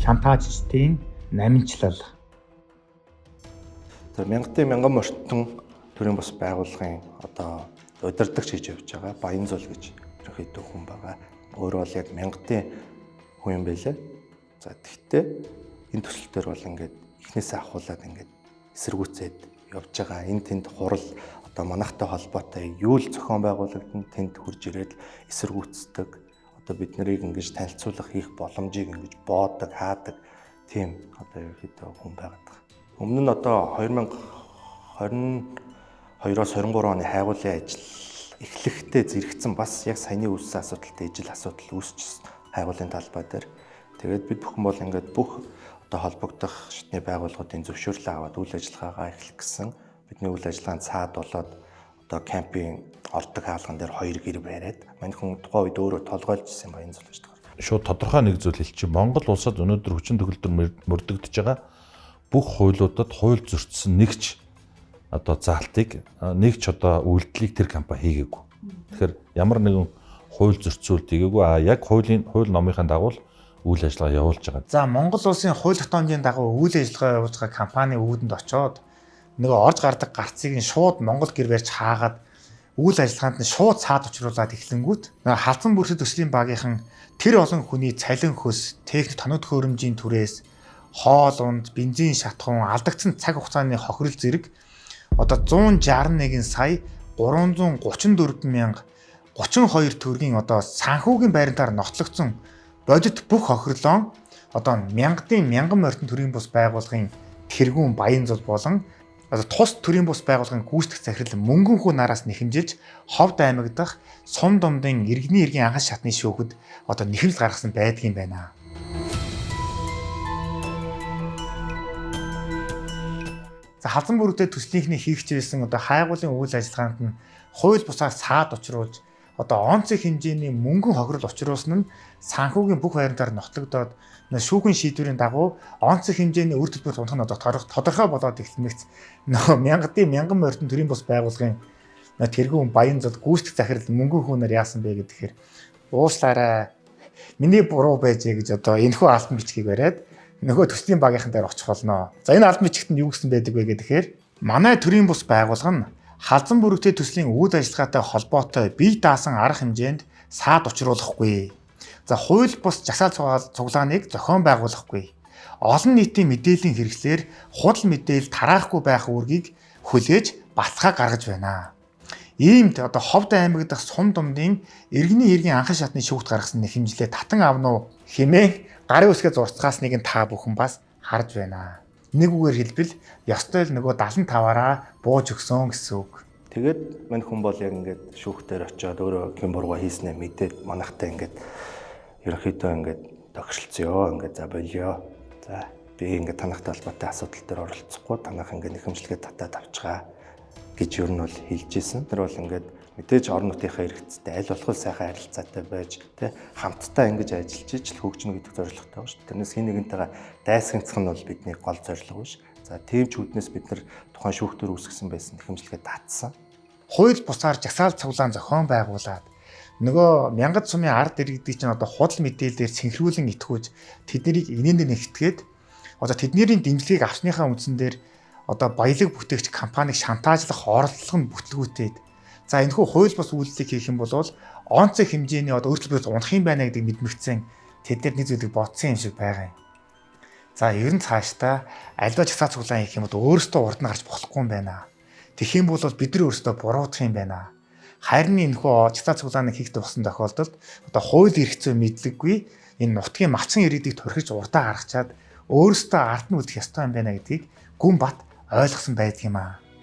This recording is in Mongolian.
шантажчдын намжлал. Мянган мөртөн төрийн бас байгууллагын одоо удирдагч хийж явж байгаа Баянзул гэж ерөнхийдөө хүн байгаа. Өөрөө бол яг мянгатын хүн юм байлаа. За тэгтээ энэ төсөл төр бол ингээд эхнээсээ ахуулаад ингээд эсэргүүцээд явж байгаа. Энэ тэнд хурал одоо манайхтай холбоотой юу л зохион байгуулагдсан тэнд хурж ирээд эсэргүүцдэг. Одоо бид нарыг ингэж танилцуулах хийх боломжийг ингэж боодог, хаадаг тийм одоо ерөнхийдөө хүн байгаад байгаа. Өмнө нь одоо 2022-оос 23 оны хайгуулын ажил эхлэхдээ зэрэгцэн бас яг саяны үүссэн асуудалтай ижил асуудал үүсчихсэн хайгуулын талбай дээр. Тэгээд бид бүхэн бол ингээд бүх одоо холбогдох шатны байгууллагуудын зөвшөөрлөө аваад үйл ажиллагаагаа эхлэх гэсэн. Бидний үйл ажиллагаанд цаад болоод одоо кампийн ордог хаалган дээр 2 гэр бариад мань хүн тухайн үед өөрөө толгойлж ирсэн баян зүйл гэж байна. Шууд тодорхой нэг зүйл хэлчих. Монгол улсад өнөөдөр хүчин төгөлдөр мөрдөгдөж байгаа бүх хуулиудад хууль зөрчсөн нэгч одоо заалтыг нэгч одоо үйлдэлийг тэр компани хийгээгүй. Тэгэхээр ямар нэгэн хууль зөрчсөөлт хийгээгүй. Яг хууль номынхаа дагуу үйл ажиллагаа явуулж байгаа. За Монгол улсын хууль тогтоомжийн дагуу үйл ажиллагаа явуулж байгаа компани үүдэнд очоод нөгөө орж гардаг гарцыг нь шууд Монгол гэр барьж хаагаад үйл ажиллагаанд нь шууд цаад учруулад эхлэнгүүт халдсан бүрсэд төслийн багийнхан тэр олон хүний цалин хөс, техник тоног хөрөмжийн түрээс хоол унд, бензин шатхуун, алдагдсан цаг хугацааны хохирол зэрэг одоо 161 сая 334 мянга 32 төгрөгийн одоо санхүүгийн байрантаар нотлогдсон бодит бүх хохирлоо одоо мянган морьтон төрийн бус байгууллагын тэргүүн Баянзул болон одоо тус төрийн бус байгууллагын гүйцэтгэх захирал мөнгөнхүү нараас нэхэмжилж Ховд аймаг дахь Сум Думдын иргэний иргэн анхас шатны шүүхэд одоо нэхэмжил гаргасан байдгийн байна. За халдсан бүрэгдээ төслийнхний хийгчээсэн одоо хайгуулын үйл ажиллагаанд нь хууль бусаар цаад учруулж одоо онцгой хэмжээний мөнгөн хохирол учруулсан нь санхүүгийн бүх байрантаар нотлогдоод шүүхийн шийдвэрийн дагуу онцгой хэмжээний үр төлбөр тунах нь одоо тодорхой болоод эхлэмэгц мянган морьтон төрийн бус байгууллагын тэргүүн Баянзул гүйцэтгэх захирал мөнгөн хүнээр яасан бэ гэхээр уушлаарай миний буруу байжээ гэж одоо энэхүү алтан бичгийг бариад нөгөө төслийн багийнхан дээр очих болно. За энэ албан бичигт нь юу гэсэн байдаг вэ гэхээр манай төрийн бус байгууллага нь халдсан бүрэгтэй төслийн үйл ажиллагаатай холбоотой бие даасан арга хэмжээнд саад учруулахгүй. За хууль бус жагсаал цуглааныг зохион байгуулахгүй. Олон нийтийн мэдээллийн хэрэгслэр худал мэдээлэл тараахгүй байх үүргийг хүлээж баталгаа гаргаж байна. Иймд одоо Ховд аймаг дахь Сум Думдын иргэний иргэн анхан шатны шүүхт гаргасан нэхэмжлээ татан авна уу хэмээн гарын үсгээ зурцгаасныг нь та бүхэн бас харж байна. Нэг үгээр хэлбэл ёстой л нөгөө 75-аараа бууж өгсөн гэсэн үг. Тэгээд мань хүн бол яг ингээд шүүхтээр очиод өөрөө хэм бурууга хийснээ мэдээд манайхтай ингээд ерөнхийдөө ингээд тохиролцъё ингээд за болио. За би ингээд танахтай холбоотой асуудал дээр оролцохгүй танах ингээд нэхэмжлэгээ татаад авчгаа гэж ер нь бол хэлж ийсэн. Тэр бол ингээд мэдээж орон нутгийнхаа хэрэгцээтэй аль болох сайхан харилцаатай байж тэ хамтдаа ингэж ажиллаж ижил хөгжинө гэдэг зорилготой байна шүү дээ. Тэрнээс хин нэгэнтэйгээ дайсагнацах нь бол бидний гол зорилго биш. За тийм ч үднээс бид нар тухайн шүүхтөр үүсгэсэн байсан нэхэмжлэгээ татсан. Хууль бусаар жагсаал цуглаан зохион байгуулад нөгөө мянган сумын ард иргэдийг чинь одоо худал мэдээлэлээр синхруулан итгүүж тэднийг инээнд нэгтгээд одоо тэдний дэмжлэгийг авсныхаа үндсэн дээр одоо баялаг бүтээгч компанийг шантажлах оролдлого нь бүтлгүүтээд за энэхүү хууль бус үйлдэлийг хийх юм бол онцгой хэмжээний одоо өөрчлөлт унах юм байна гэдэг мэдмэгцэн тэд нэг зүйлийг бодсон юм шиг байгаа юм. За ер нь цаашдаа альва жагсаал цуглаан хийх юм бол өөрөөсөө урд нь гарч болохгүй юм байна. Тэгэх юм бол бид нар өөрсдөө буруутгах юм байна. Харин энэхүү жагсаал цуглааныг хийх тусан тохиолдолд одоо хууль эрх зүй мэдлэггүй энэ нутгийн малчин ирээдүйг төрхиж урдаа гаргачаад өөрөөсөө ард нь үлдэх ёстой юм байна гэдгийг гүн бат ойлгосон байдаг юм аа.